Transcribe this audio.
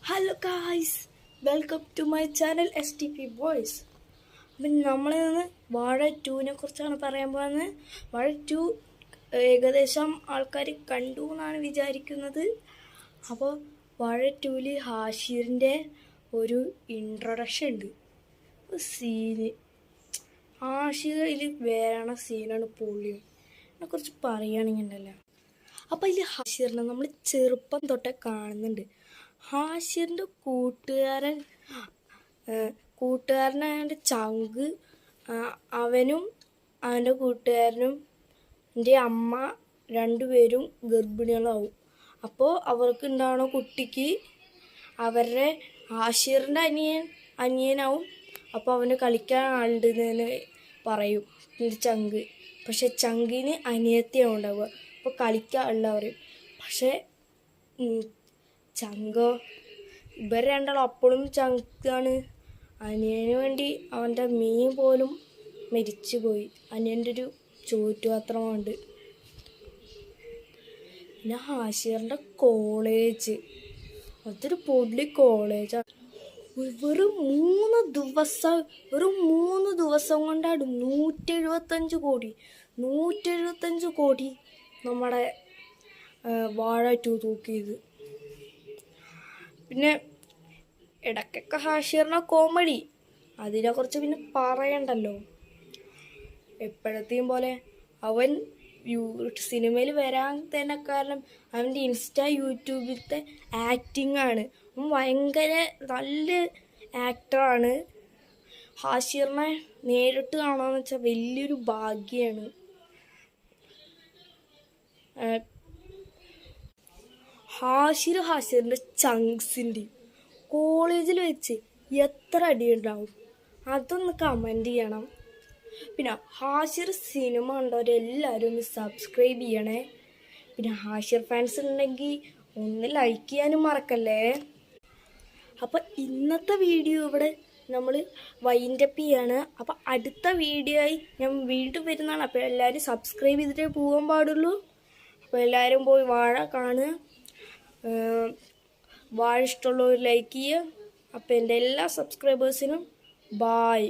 Hello guys, welcome to my channel STP boys. അപ്പം നമ്മളിന്ന് വാഴ 2നെ കുറിച്ചാണ് പറയാൻ പോകുന്നത്. വാഴ 2 ഏകദേശം ആൾക്കാർ കണ്ടു എന്നാണ് വിചാരിക്കുന്നത്. അപ്പോൾ വാഴ 2 ഹാഷിറിൻ്റെ ഒരു ഇൻട്രൊഡക്ഷൻ ഉണ്ട്, സീന്. ഹാഷിറിൽ വേറെ സീനാണ് പൊളി. അതിനെക്കുറിച്ച് പറയുകയാണെങ്കിൽ ഉണ്ടല്ലോ. അപ്പോൾ ഇതിൽ ഹാഷിറിനെ നമ്മൾ ചെറുപ്പം തൊട്ടേ കാണുന്നുണ്ട്. ഹാഷിറിൻ്റെ കൂട്ടുകാരനായ ചങ്ക്, അവനും അവൻ്റെ കൂട്ടുകാരനും എൻ്റെ അമ്മ രണ്ടുപേരും ഗർഭിണികളാവും. അപ്പോൾ അവർക്ക് ഉണ്ടാവുന്ന കുട്ടിക്ക് അവരുടെ ഹാഷിറിൻ്റെ അനിയനാവും. അപ്പോൾ അവന് കളിക്കാൻ ആളുണ്ടെന്ന് പറയും ചങ്ക്. പക്ഷെ ചങ്കിന് അനിയത്തിയാണ് ഉണ്ടാവുക. അപ്പോൾ കളിക്കാൻ ആളില്ല പറയും. പക്ഷേ ചങ്കോ, ഇവർ രണ്ടാളും അപ്പോഴും ചങ്കാണ്. അനിയന് വേണ്ടി അവൻ്റെ മീൻ പോലും മരിച്ചു പോയി. അനിയൻ്റെ ഒരു ചോറ്റുപാത്രമുണ്ട്. പിന്നെ ഹാഷിറിൻ്റെ കോളേജ്, അതൊരു പൊള്ളി കോളേജാണ്. വെറും 3 ദിവസം കൊണ്ടാണ് 175 കോടി നമ്മുടെ വാഴ 2 തൂക്കിയത്. പിന്നെ ഇടയ്ക്കൊക്കെ ഹാഷിറിൻ്റെ കോമഡി, അതിനെക്കുറിച്ച് പിന്നെ പറയണ്ടല്ലോ. എപ്പോഴത്തെയും പോലെ അവൻ സിനിമയിൽ വരാൻ തന്നെ കാരണം അവൻ്റെ യൂട്യൂബിലത്തെ ആക്ടിങ് ആണ്. അവൻ ഭയങ്കര നല്ല ആക്ടറാണ്. ഹാഷിറിനെ നേരിട്ട് കാണാമെന്ന് വെച്ചാൽ വലിയൊരു ഭാഗ്യമാണ്. ഹാഷിറിൻ്റെ ചങ്ക്സിൻ്റെ കോളേജിൽ വെച്ച് എത്ര അടിയുണ്ടാവും, അതൊന്ന് കമൻറ്റ് ചെയ്യണം. പിന്നെ ഹാഷിർ സിനിമ കണ്ടവരെല്ലാവരും ഒന്ന് സബ്സ്ക്രൈബ് ചെയ്യണേ. പിന്നെ ഹാഷിർ ഫാൻസ് ഉണ്ടെങ്കിൽ ഒന്ന് ലൈക്ക് ചെയ്യാനും മറക്കല്ലേ. അപ്പോൾ ഇന്നത്തെ വീഡിയോ ഇവിടെ നമ്മൾ വൈൻഡപ്പ് ചെയ്യാണ്. അപ്പോൾ അടുത്ത വീഡിയോ ആയി ഞാൻ വീണ്ടും വരുന്നതാണ്. അപ്പോൾ എല്ലാവരും സബ്സ്ക്രൈബ് ചെയ്തിട്ടേ പോകാൻ പാടുള്ളൂ. അപ്പോൾ എല്ലാവരും പോയി വാഴ കാണുക. വാഴ ഇഷ്ടമുള്ളവർ ലൈക്ക് ചെയ്യുക. അപ്പോൾ എൻ്റെ എല്ലാ സബ്സ്ക്രൈബേഴ്സിനും ബായ്.